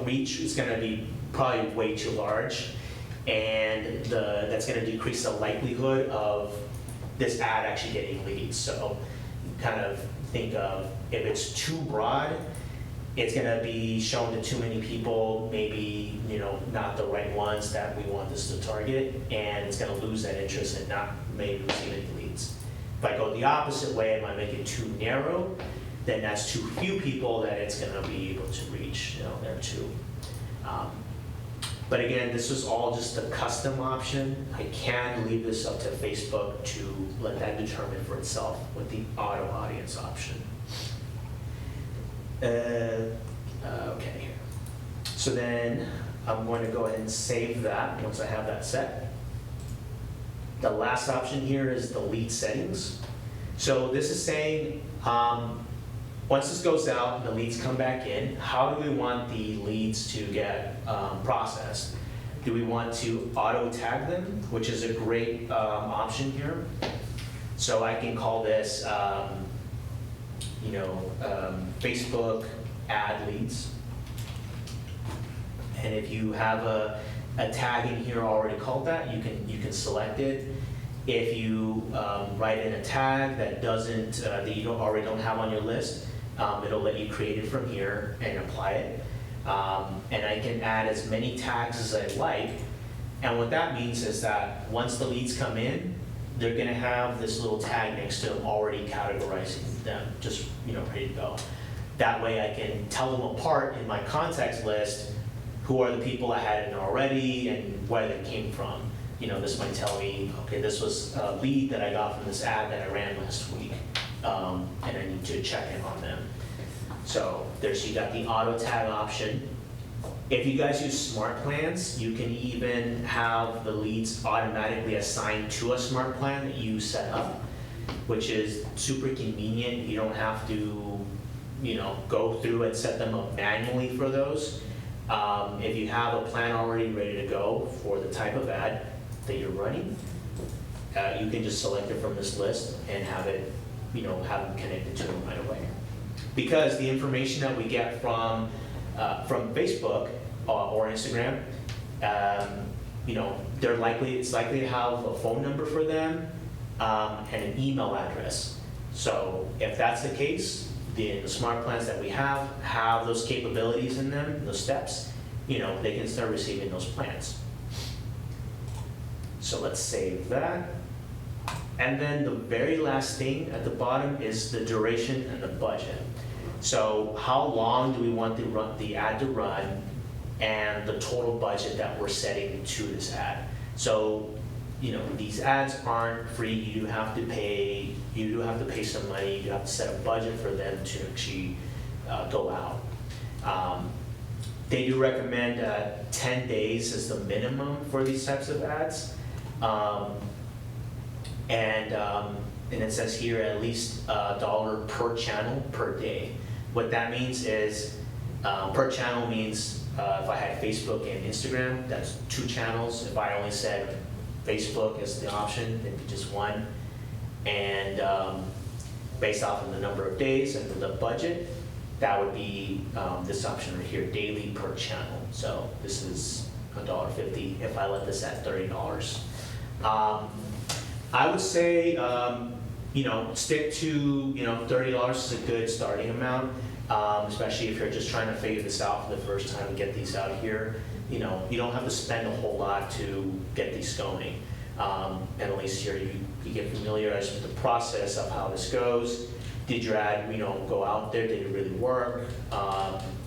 reach is going to be probably way too large, and that's going to decrease the likelihood of this ad actually getting leads. So kind of think of, if it's too broad, it's going to be shown to too many people, maybe not the right ones that we want this to target, and it's going to lose that interest and not maybe receive any leads. If I go the opposite way, if I make it too narrow, then that's too few people that it's going to be able to reach there too. But again, this is all just a custom option. I can leave this up to Facebook to let that determine for itself with the auto audience option. Okay, so then I'm going to go ahead and save that once I have that set. The last option here is the lead settings. So this is saying, once this goes out and the leads come back in, how do we want the leads to get processed? Do we want to auto tag them, which is a great option here? So I can call this, Facebook ad leads. And if you have a tag in here already called that, you can select it. If you write in a tag that that you already don't have on your list, it'll let you create it from here and apply it. And I can add as many tags as I like. And what that means is that once the leads come in, they're going to have this little tag next to them already categorizing them, just ready to go. That way I can tell them apart in my contacts list who are the people I had in already and where they came from. This might tell me, okay, this was a lead that I got from this ad that I ran last week, and I need to check in on them. So you got the auto tag option. If you guys use smart plans, you can even have the leads automatically assigned to a smart plan that you set up, which is super convenient. You don't have to, go through and set them up manually for those. If you have a plan already ready to go for the type of ad that you're running, you can just select it from this list and have it, have them connected to them right away. Because the information that we get from Facebook or Instagram, it's likely to have a phone number for them, and an email address. So if that's the case, the smart plans that we have those capabilities in them, those steps, they can start receiving those plans. So let's save that. And then the very last thing at the bottom is the duration and the budget. So how long do we want the ad to run, and the total budget that we're setting to this ad. So, these ads aren't free. You do have to pay some money. You have to set a budget for them to actually go out. They do recommend 10 days as the minimum for these types of ads. And it says here at least $1 per channel per day. What that means is per channel means if I had Facebook and Instagram, that's 2 channels. If I only said Facebook as the option, it'd be just 1. And based off of the number of days and the budget, that would be this option right here, daily per channel. So this is $1.50 if I let this at $30. I would say, stick to, $30 is a good starting amount, especially if you're just trying to figure this out for the first time and get these out here. You don't have to spend a whole lot to get these going. And at least here you get familiarized with the process of how this goes. Did your ad, go out there? Did it really work?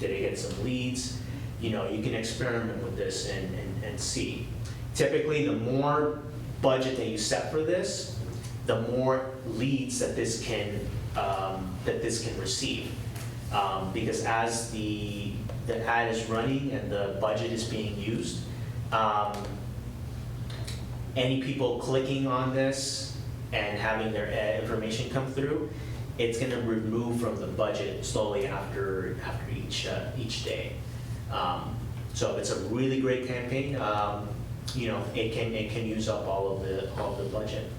Did it get some leads? You can experiment with this and see. Typically, the more budget that you set for this, the more leads that this can receive. Because as the ad is running and the budget is being used, any people clicking on this and having their information come through, it's going to remove from the budget slowly after each day. So it's a really great campaign. It can use up all of the budget.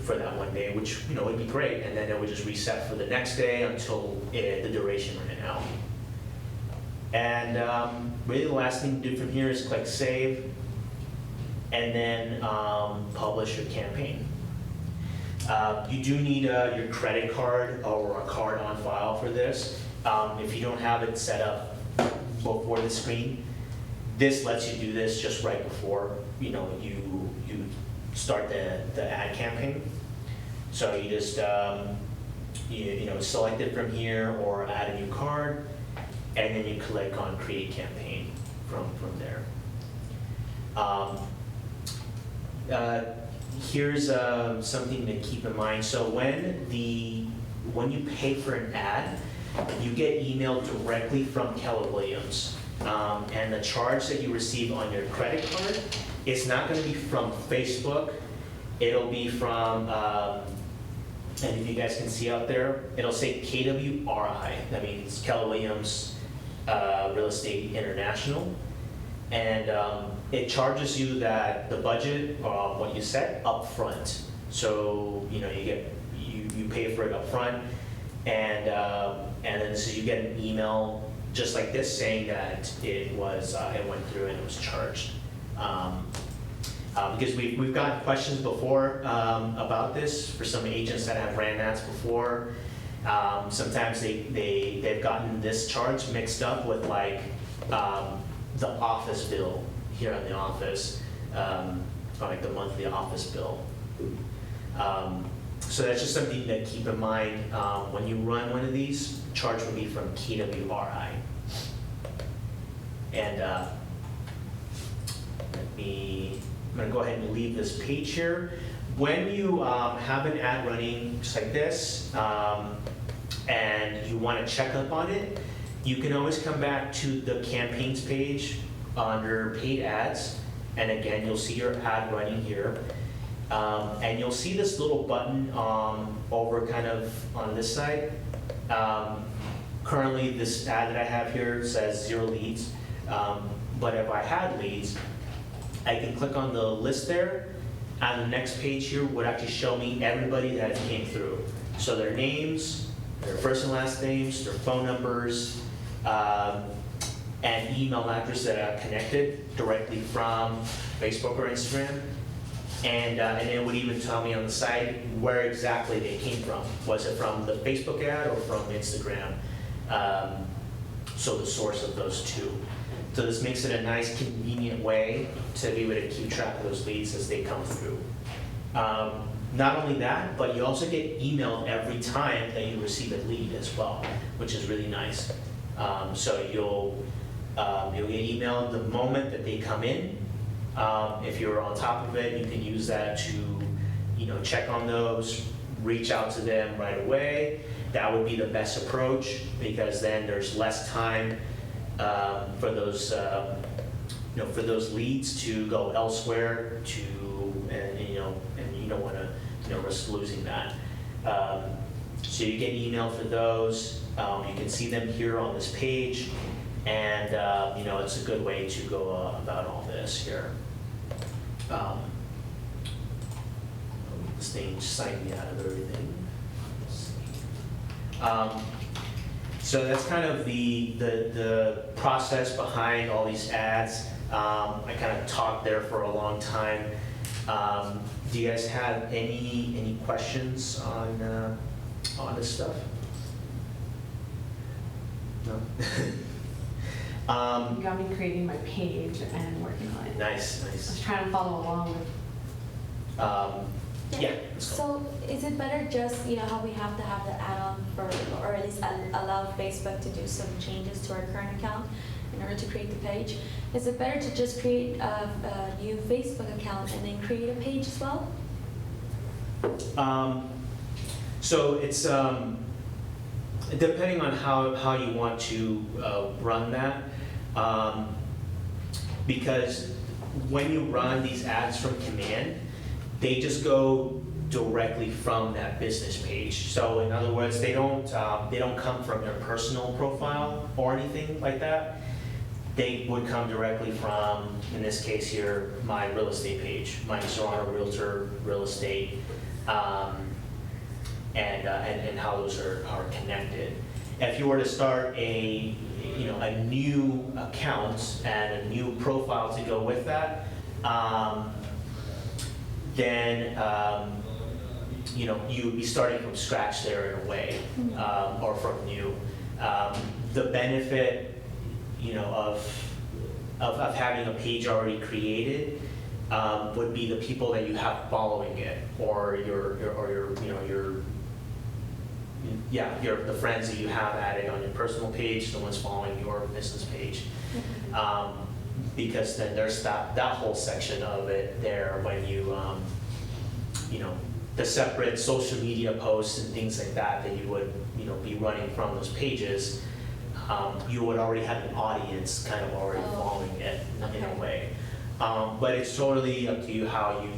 For that one day, which would be great, and then it would just reset for the next day until the duration ran out. And really, the last thing to do from here is click save, and then publish your campaign. You do need your credit card or a card on file for this. If you don't have it set up before the screen, this lets you do this just right before you start the ad campaign. So you just select it from here or add a new card, and then you click on create campaign from there. Here's something to keep in mind. So when you pay for an ad, you get emailed directly from Keller Williams. And the charge that you receive on your credit card is not going to be from Facebook. It'll be from, and if you guys can see out there, it'll say KWRI. That means Keller Williams Real Estate International. And it charges you the budget, what you set up front. So you pay for it up front, and then so you get an email just like this saying that it went through and it was charged. Because we've gotten questions before about this for some agents that have ran ads before. Sometimes they've gotten this charge mixed up with the office bill here in the office, like the monthly office bill. So that's just something to keep in mind when you run one of these. Charge will be from KWRI. And I'm going to go ahead and leave this page here. When you have an ad running just like this, and you want to check up on it, you can always come back to the campaigns page under paid ads, and again you'll see your ad running here, and you'll see this little button over kind of on this side. Currently this ad that I have here says 0 leads, but if I had leads, I can click on the list there, and the next page here would actually show me everybody that came through. So their names, their first and last names, their phone numbers, and email address that are connected directly from Facebook or Instagram. And it would even tell me on the site where exactly they came from. Was it from the Facebook ad or from Instagram? So the source of those two. So this makes it a nice, convenient way to be able to keep track of those leads as they come through. Not only that, but you also get emailed every time that you receive a lead as well, which is really nice. So you'll get emailed the moment that they come in. If you're on top of it, you can use that to, check on those, reach out to them right away. That would be the best approach, because then there's less time for those, for those leads to go elsewhere and you don't want to, risk losing that. So you get email for those. You can see them here on this page, and it's a good way to go about all this here. This thing signed me out of everything. So that's kind of the process behind all these ads. I kind of talked there for a long time. Do you guys have any questions on this stuff? No. You got me creating my page and working on it. Nice. I was trying to follow along with. Yeah. Let's go. So is it better just, how we have to have the add-on or at least allow Facebook to do some changes to our current account in order to create the page? Is it better to just create a new Facebook account and then create a page as well? So it's depending on how you want to run that, because when you run these ads from command, they just go directly from that business page. So in other words, they don't come from your personal profile or anything like that. They would come directly from, in this case here, my real estate page, my Serrano Realtor Real Estate, and how those are connected. If you were to start a new account and a new profile to go with that, then you would be starting from scratch there in a way, or from new. The benefit of having a page already created would be the people that you have following it, or the friends that you have added on your personal page, the ones following your business page. Because then there's that whole section of it there when you the separate social media posts and things like that you would be running from those pages. You would already have an audience kind of already following it in a way. But it's totally up to you how you,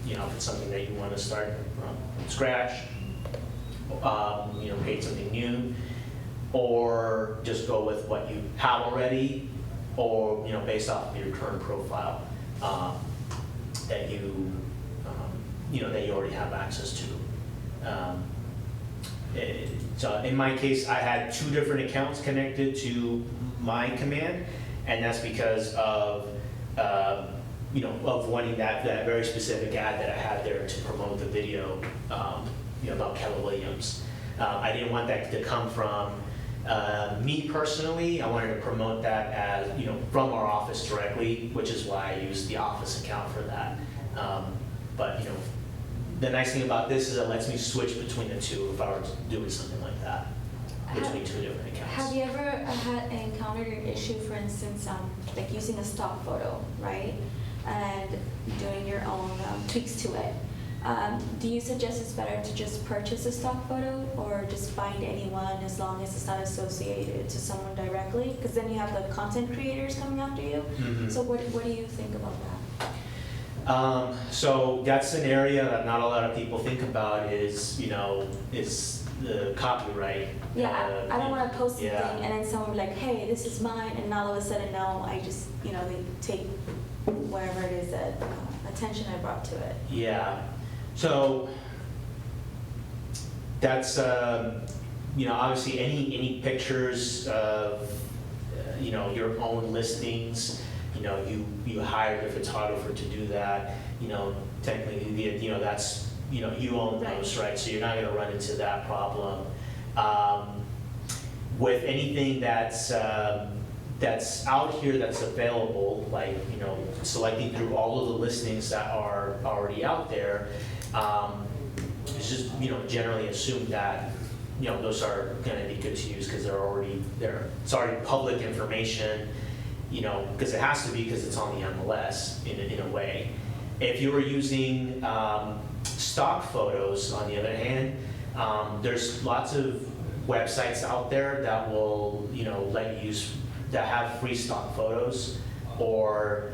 if it's something that you want to start from scratch, create something new, or just go with what you have already, or based off of your current profile that you already have access to. So in my case, I had 2 different accounts connected to my command, and that's because of wanting that very specific ad that I had there to promote the video about Keller Williams. I didn't want that to come from me personally. I wanted to promote that as from our office directly, which is why I used the office account for that. But the nice thing about this is it lets me switch between the two if I were doing something like that, between 2 different accounts. Have you ever encountered an issue, for instance, like using a stock photo, right, and doing your own tweaks to it? Do you suggest it's better to just purchase a stock photo or just find anyone as long as it's not associated to someone directly? Because then you have the content creators coming after you. Mm-hmm. So what do you think about that? So that's an area that not a lot of people think about is the copyright. Yeah, I don't want to post something yeah. and then someone will be like, hey, this is mine, and all of a sudden, no, I just, they take whatever it is that attention I brought to it. Yeah. So that's obviously any pictures of your own listings, you hire the photographer to do that, technically, that's, you own those, right? So you're not gonna run into that problem. With anything that's out here that's available, like, selecting through all of the listings that are already out there, it's just, generally assume that, those are gonna be good to use because they're already there. It's already public information, because it has to be because it's on the MLS in a way. If you were using stock photos, on the other hand, there's lots of websites out there that will, let you use, that have free stock photos, or,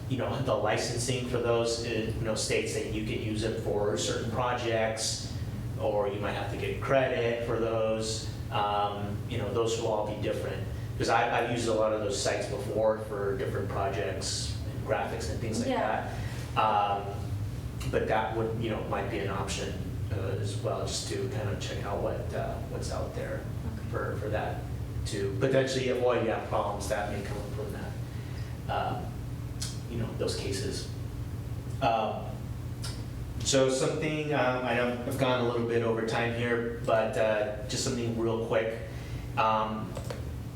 the licensing for those, states that you can use it for certain projects, or you might have to get credit for those. Those will all be different. Because I've used a lot of those sites before for different projects, and graphics and things like Yeah. that. But that would, might be an option as well, just to kind of check out what's out there for that, to potentially avoid problems that may come up from that, those cases. So something, I know I've gone a little bit over time here, but just something real quick.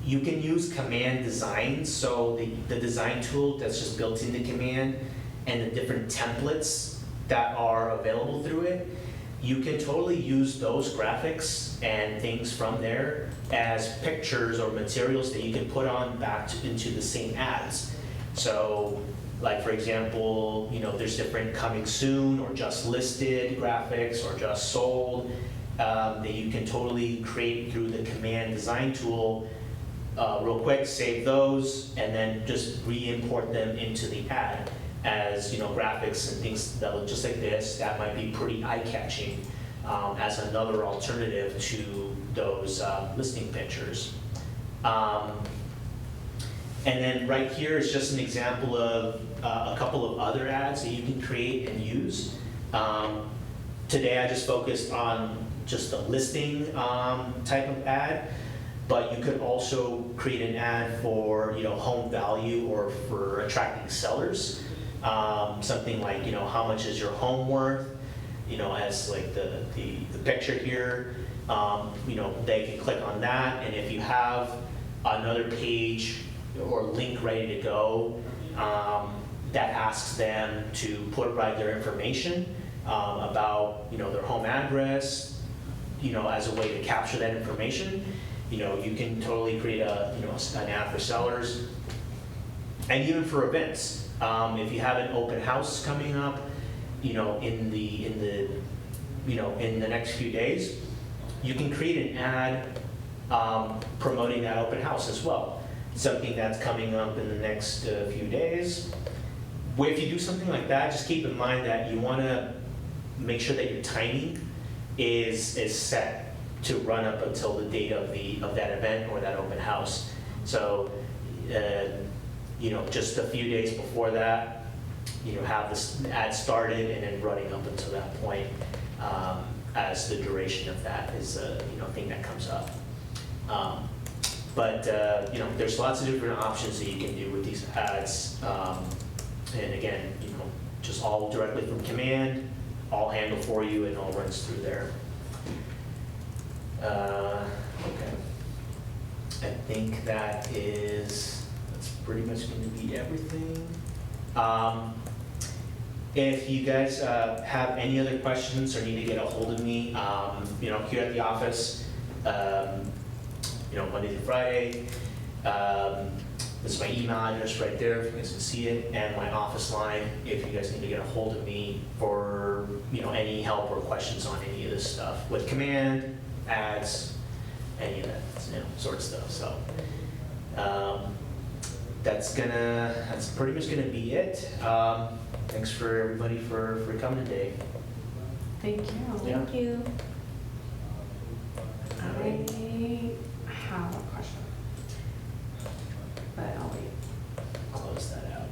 You can use command designs, so the design tool that's just built into command, and the different templates that are available through it, you can totally use those graphics and things from there as pictures or materials that you can put on back into the same ads. So, like for example, there's different coming soon or just listed graphics or just sold that you can totally create through the command design tool. Real quick, save those, and then just re-import them into the ad as graphics and things that look just like this. That might be pretty eye-catching as another alternative to those listing pictures. And then right here is just an example of a couple of other ads that you can create and use. Today I just focused on just a listing type of ad, but you could also create an ad for home value or for attracting sellers. Something like how much is your home worth? As like the picture here. They can click on that, and if you have another page or link ready to go, that asks them to write their information about their home address, as a way to capture that information. You can totally create an ad for sellers, and even for events. If you have an open house coming up, in the next few days, you can create an ad promoting that open house as well. Something that's coming up in the next few days. If you do something like that, just keep in mind that you want to make sure that your timing is set to run up until the date of that event or that open house. So, just a few days before that, have this ad started and then running up until that point, as the duration of that is a thing that comes up. But there's lots of different options that you can do with these ads, and again, just all directly from command, all handled for you, and all runs through there. Okay. I think that's pretty much going to be everything. If you guys have any other questions or need to get a hold of me, here at the office, Monday through Friday. This is my email address right there, if you guys can see it, and my office line if you guys need to get a hold of me for any help or questions on any of this stuff with command, ads, any of that sort of stuff. So that's pretty much gonna be it. Thanks for everybody for coming today. Thank you. Yeah. Thank you. I have a question, but I'll wait. Close that out.